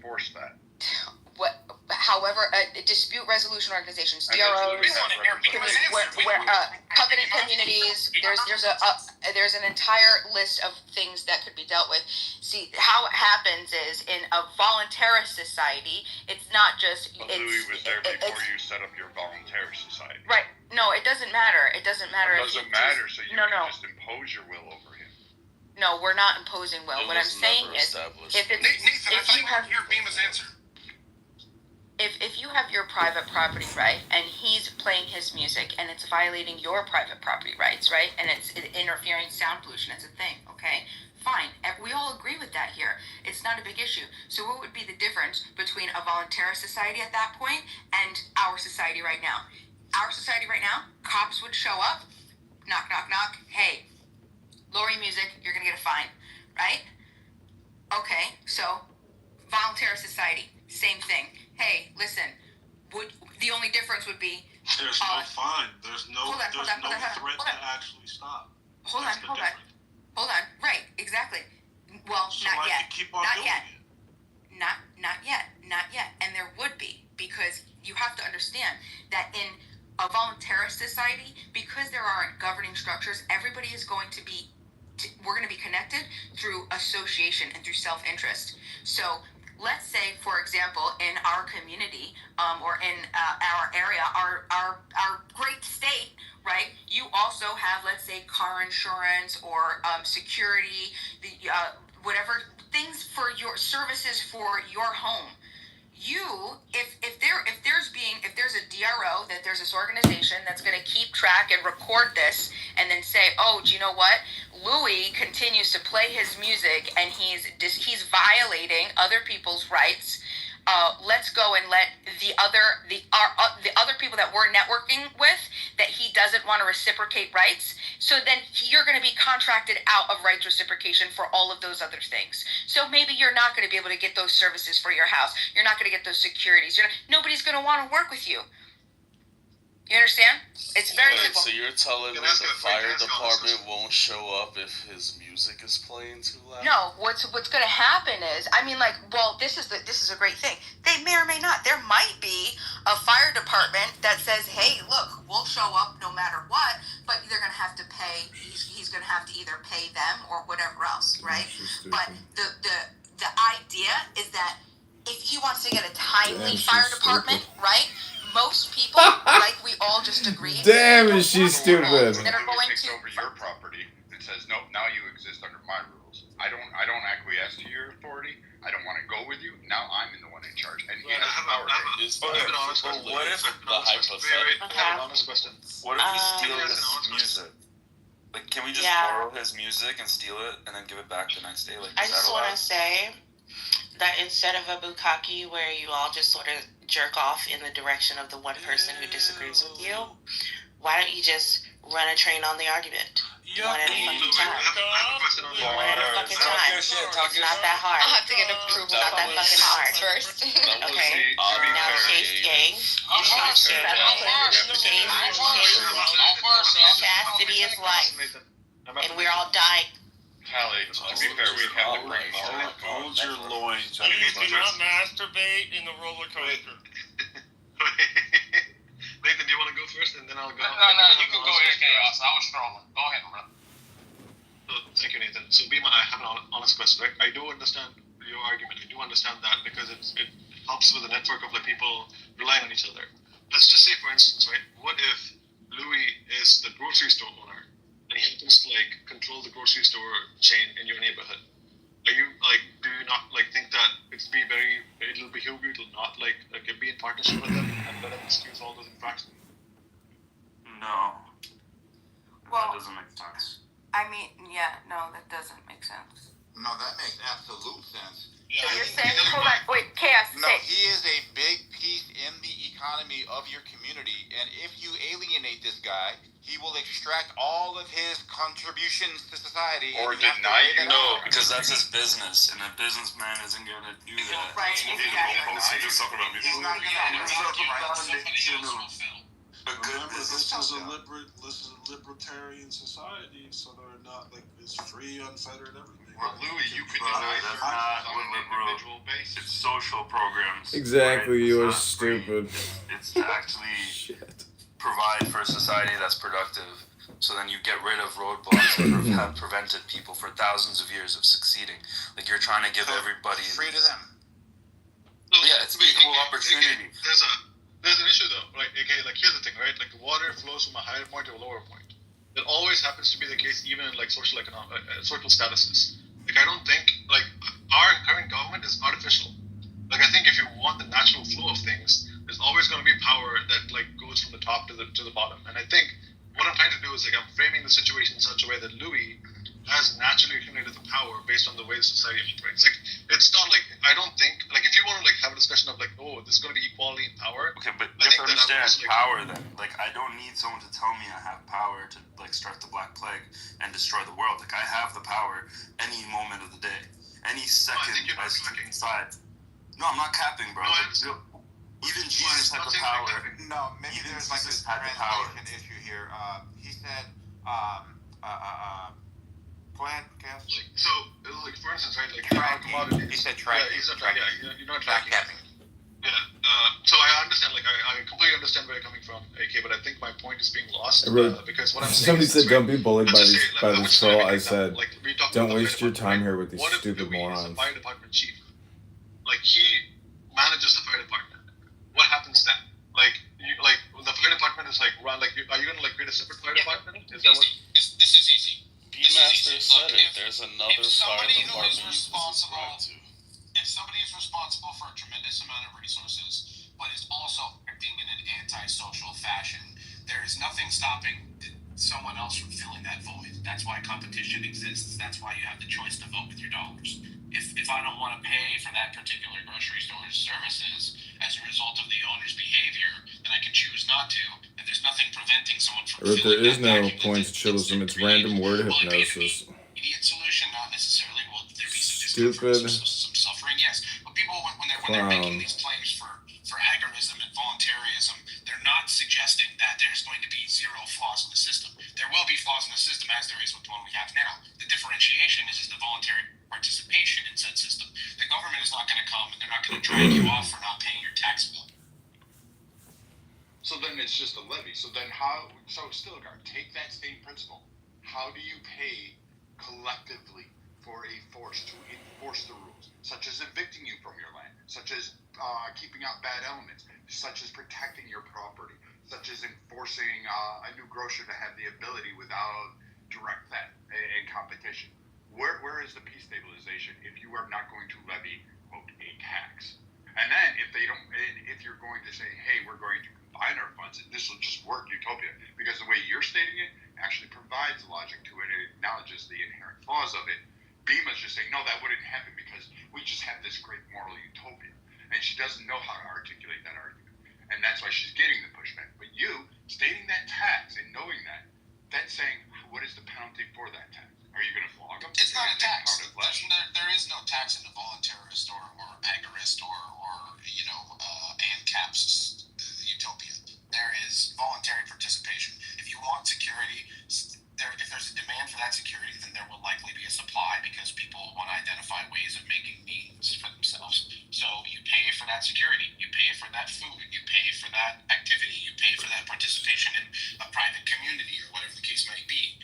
enforce that? However, dispute resolution organizations, DROs, covenant communities. There's an entire list of things that could be dealt with. See, how it happens is in a voluntarist society, it's not just. Louis was there before you set up your voluntarist society. Right. No, it doesn't matter. It doesn't matter. It doesn't matter. So you can just impose your will over him. No, we're not imposing will. What I'm saying is, if you have your private property right, and he's playing his music, and it's violating your private property rights, right, and it's interfering sound pollution, it's a thing, okay? Fine. We all agree with that here. It's not a big issue. So what would be the difference between a voluntarist society at that point and our society right now? Our society right now, cops would show up, knock, knock, knock. Hey, lower your music, you're going to get a fine, right? Okay, so voluntarist society, same thing. Hey, listen, the only difference would be... There's no fine. There's no threat to actually stop. Hold on. Right, exactly. Well, so not yet. Keep on not doing yet. It? Not yet. And there would be, because you have to understand that in a voluntarist society, because there aren't governing structures, everybody is going to be... we're going to be connected through association and through self-interest. So... let's say, for example, in our community or in our area, our great state, right, you also have, let's say, car insurance or security, whatever things for your services for your home. If there's a DRO, that there's this organization that's going to keep track and record this and then say, oh, do you know what? Louis continues to play his music and he's violating other people's rights. Let's go and let the other people that we're networking with, that he doesn't want to reciprocate rights. So then you're going to be contracted out of rights reciprocation for all of those other things. So maybe you're not going to be able to get those services for your house. You're not going to get those securities. Nobody's going to want to work with you. You understand? It's very simple. So you're telling me the fire department won't show up if his music is playing too loud? No, what's going to happen is, this is a great thing. They may or may not. There might be a fire department that says, hey, look, we'll show up no matter what, but they're going to have to pay. He's going to have to either pay them or whatever else, right? But the idea is that if he wants to get a timely fire department, right? Most people, like we all just agreed. Damn, is she stupid? That are going takes over your property. It says, nope, now you exist under my rules. I don't acquiesce to your authority. I don't want to go with you. Now I'm the one in charge. And he has power. What if the hypothetical? I have an honest question. What if he steals his music? Like, can we just borrow his music and steal it and then give it back the next day? Like, I just want to say that instead of a bukkake where you all just sort of jerk off in the direction of the one person who disagrees with you, why don't you just run a train on the argument? One at a fucking time. One at a fucking time. It's not that hard. I'll have to get approval. Not that fucking hard. First. Okay. Now Chase gang. Chastity is life. And we're all dying. Hallie, to be fair, we have the brain. Hold your loins. Do not masturbate in the roller coaster. Nathan, do you want to go first, and then I'll go? No, you can go here, Chaos. I was strolling. Go ahead, bro. So, thank you, Nathan. So, Bima, I have an honest question, right? I do understand your argument. I do understand that because it helps with the network of people relying on each other. Let's just say, for instance, right? What if Louis is the grocery store owner, and he happens to control the grocery store chain in your neighborhood? Are you do you not think that it'll behoove you to not be in partnership with them and let them excuse all those infractions? No. Well, that doesn't make sense. That doesn't make sense. No, that makes absolute sense. So you're saying, hold on, wait, Chaos. No, he is a big piece in the economy of your community, and if you alienate this guy, he will extract all of his contributions to society. Or deny you. No, because that's his business, and a businessman isn't going to do that. Right, exactly. He's not going to. Remember, this is a libertarian society, so they're not it's free, unfettered, everything. Or Louis, you could Brother, deny that's services not on what an liberal- individual basis. It's social programs. Exactly, right? you are It's not free. stupid. It's to actually Shit. provide for a society that's productive. So then you get rid of roadblocks that have prevented people for thousands of years of succeeding. Like you're trying to give everybody free to them. No, Yeah, it's equal opportunity. There's an issue though. Like here's the thing, right? Like the water flows from a higher point to a lower point. It always happens to be the case, even in like social statuses. Like I don't think like our current government is artificial. Like I think if you want the natural flow of things, there's always going to be power that like goes from the top to the bottom. And I think what I'm trying to do is like I'm framing the situation in such a way that Louis has naturally accumulated the power based on the way society operates. Like it's not like I don't think like if you want to like have a discussion of like this is going to be equality in power. Okay, but I you have think to that understand also, like, power then. Like I don't need someone to tell me I have power to like start the Black Plague and destroy the world. Like I have the power any moment of the day. Any second think you're I not step capping. inside. No, I'm not capping, bro. No, I Like, understand. even Well, Jesus I'm had not the saying you're power. capping. No, maybe Even there's like Jesus this had the power. translation issue here. He said, go ahead, Cass. So like for instance, right? Like Tracking. commodities. He said Yeah, tracking. he's not Tracking. Yeah, you're not Track tracking. capping. Yeah. So I understand. Like I completely understand where you're coming from, AK. But I think my point is being lost because what I'm saying Somebody is said, this, "Don't be bullied by let's this just say, by like, this I'm troll." just I gonna said, like, we talked "Don't about the waste fire your time department, here with these what if stupid Louis is a morons." fire department chief? Like he manages the fire department. What happens then? Like the fire department is like run. Like are you gonna like create a separate fire department? Is that what? This is easy. B-Master said it. There's another If fire somebody who department is you can responsible, subscribe to. if somebody is responsible for a tremendous amount of resources, but is also acting in an antisocial fashion, there is nothing stopping someone else from filling that void. That's why competition exists. That's why you have the choice to vote with your dollars. If I don't want to pay for that particular grocery store's services as a result of the owner's behavior, then I can choose not to, and there's nothing preventing someone from But there filling is that no vacuum points that's chillism. It's created. random word Will it be an hypnosis. immediate solution? Not necessarily. Will there be some Stupid discomfort, some suffering? Yes. But people, when they're making these claims for agorism and voluntarism, they're not suggesting that there's going to be zero flaws in the system. There will be flaws in the system as there is with the one we have now. The differentiation is the voluntary participation in said system. The government is not going to come and they're not going to drag you off for not paying your tax bill. So then it's just a levy. So then how? So Stilgar, take that same principle. How do you pay collectively for a force to enforce the rules, such as evicting you from your land, such as keeping out bad elements, such as protecting your property, such as enforcing a new grocer to have the ability without direct theft and competition? Where is the peace stabilization if you are not going to levy, quote, a tax? And then if you're going to say, hey, we're going to combine our funds and this will just work, utopia, because the way you're stating it actually provides logic to it. It acknowledges the inherent flaws of it. Bima's just saying, no, that wouldn't happen because we just have this great moral utopia. And she doesn't know how to articulate that argument. And that's why she's getting the pushback. But you, stating that tax and knowing that, that's saying, what is the penalty for that tax? Are you going to flog them? It's not a tax. There is no tax in the voluntarist or agorist or ANCAP's utopia. There is voluntary participation. If you want security, if there's a demand for that security, then there will likely be a supply because people want to identify ways of making means for themselves. So you pay for that security, you pay for that food, you pay for that activity, you pay for that participation in a private community or whatever the case might be.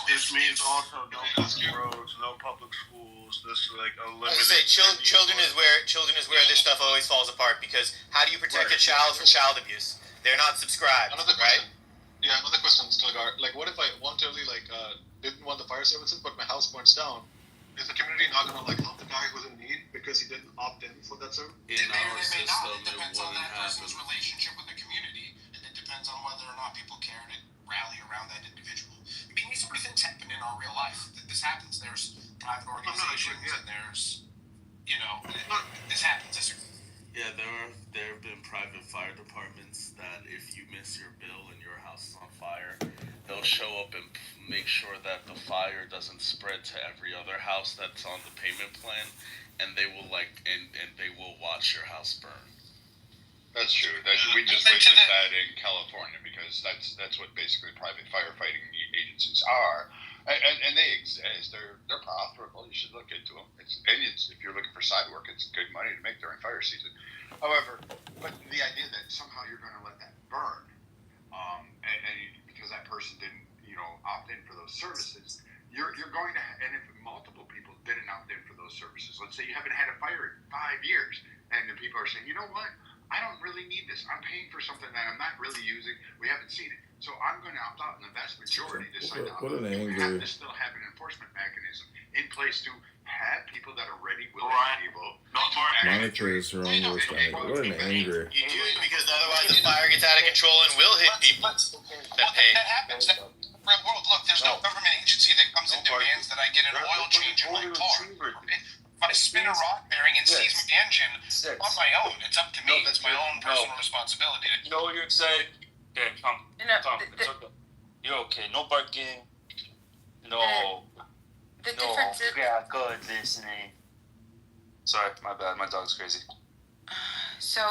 This means also no public roads, no public schools. This is like a I limited. was gonna say, children is where this stuff always falls apart because how do you protect a child from child abuse? They're not subscribed, Another right? question. Yeah, another question, Stilgar. Like, what if I voluntarily didn't want the fire services, but my house burns down? Is the community not gonna help the guy who's in need because he didn't opt in for that service? In They may or our they may not. system, It depends it on wouldn't that person's happen. relationship with the community, and it depends on whether or not people care to rally around that individual. I mean, these sort of things happen in our real life. This happens. There's private organizations, and there's, this happens. Yeah, there have been private fire departments that if you miss your bill and your house is on fire, they'll show up and make sure that the fire doesn't spread to every other house that's on the payment plan, and they will and they will watch your house burn. That's true. We just witnessed that in California because that's what basically private firefighting agencies are. And they exist. They're profitable. You should look into them. If you're looking for side work, it's good money to make during fire season. However, but the idea that somehow you're going to let that burn, because that person didn't, opt in for those services, you're going to, and if multiple people didn't opt in for those services, let's say you haven't had a fire in 5 years, and the people are saying, you know what, I don't really need this. I'm paying for something that I'm not really using. We haven't seen it. So I'm going to opt out, and the vast majority decide to opt out. You have to still have an enforcement mechanism in place to have people that are ready, willing, and able. Monitors are almost what an anger. You do, because otherwise the fire gets out of control and will hit people that pay. That happens. Real world. Look, there's no government agency that comes and demands that I get an oil change in my car. If I spin a rod bearing and seize my engine on my own, it's up to me. It's my own personal responsibility. No, you're excited. Okay, come. Tom, it's okay. You're okay. No barking. No. The difference is, Yeah, good listening. Sorry, my bad. My dog's crazy. so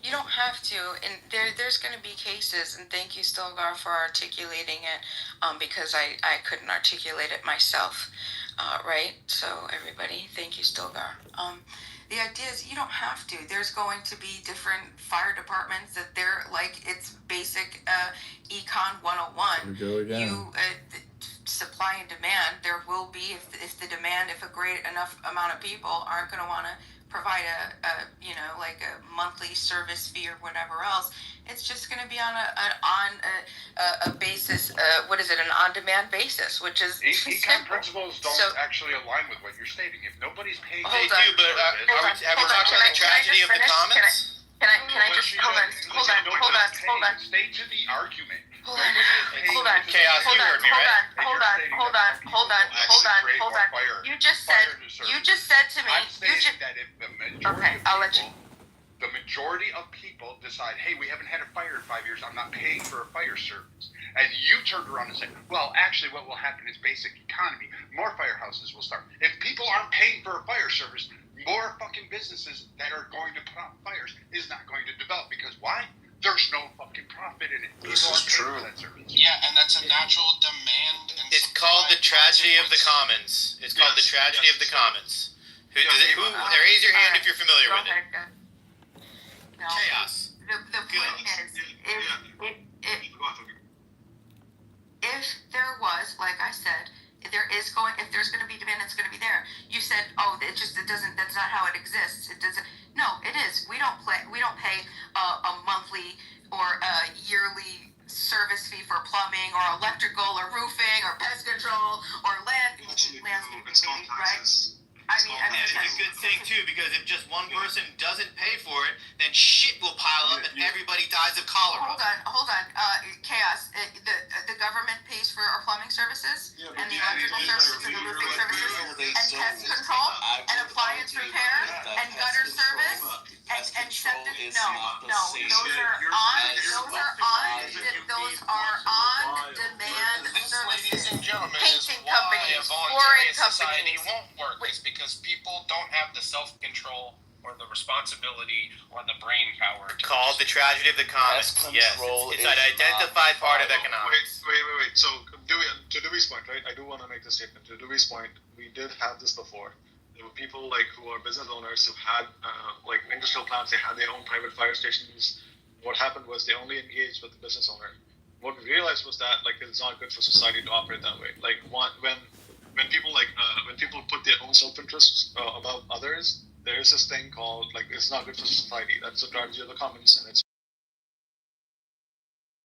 you don't have to, and there's going to be cases, and thank you, Stilgar, for articulating it, because I couldn't articulate it myself, right? So everybody, thank you, Stilgar. The idea is you don't have to. There's going to be different fire departments that they're like, it's basic Econ 101. We go again. Supply and demand. There will be, if the demand, if a great enough amount of people aren't going to want to provide a monthly service fee or whatever else, it's just going to be on a basis. What is it? An on-demand basis, which is Econ principles don't actually align with what you're stating. If nobody's paying, They do, but have we talked about the tragedy of the commons? Can I just hold on. Stay to the argument. Hold on. Chaos, you heard me, right? Hold on. You just said to me. I'm stating that if the majority of people decide, hey, we haven't had a fire in 5 years, I'm not paying for a fire service, and you turned around and said, well, actually, what will happen is basic economy. More firehouses will start. If people aren't paying for a fire service, more fucking businesses that are going to put out fires is not going to develop, because why? There's no fucking profit in it. This is true. Yeah, and that's a natural demand. It's called the tragedy of the commons. It's called the tragedy of the commons. Raise your hand if you're familiar with it. No. Chaos. The point is, if there was, like I said, if there's going to be demand, it's going to be there. You said, that's not how it exists. It doesn't. No, it is. We don't pay a monthly or a yearly service fee for plumbing or electrical or roofing or pest control or landscaping, right? I mean, it's a good thing too, because if just one person doesn't pay for it, then shit will pile up and everybody dies of cholera. Hold on. Chaos. The government pays for our plumbing services and the electrical services and the roofing services and pest control and appliance repair and gutter service and septic. No. Those are on demand This, ladies services. and gentlemen, Painting is why companies, a voluntary flooring society companies. won't work. It's because people don't have the self-control or the responsibility or the brain power. Called the tragedy of the commons. Yes, it's an identified part of economics. Wait. So, to Dewey's point, right? I do want to make this statement. To Dewey's point, we did have this before. There were people who are business owners who had industrial plants. They had their own private fire stations. What happened was they only engaged with the business owner. What we realized was that it's not good for society to operate that way. When people put their own self-interest above others, there is this thing called it's not good for society. That's the tragedy of the commons, and it's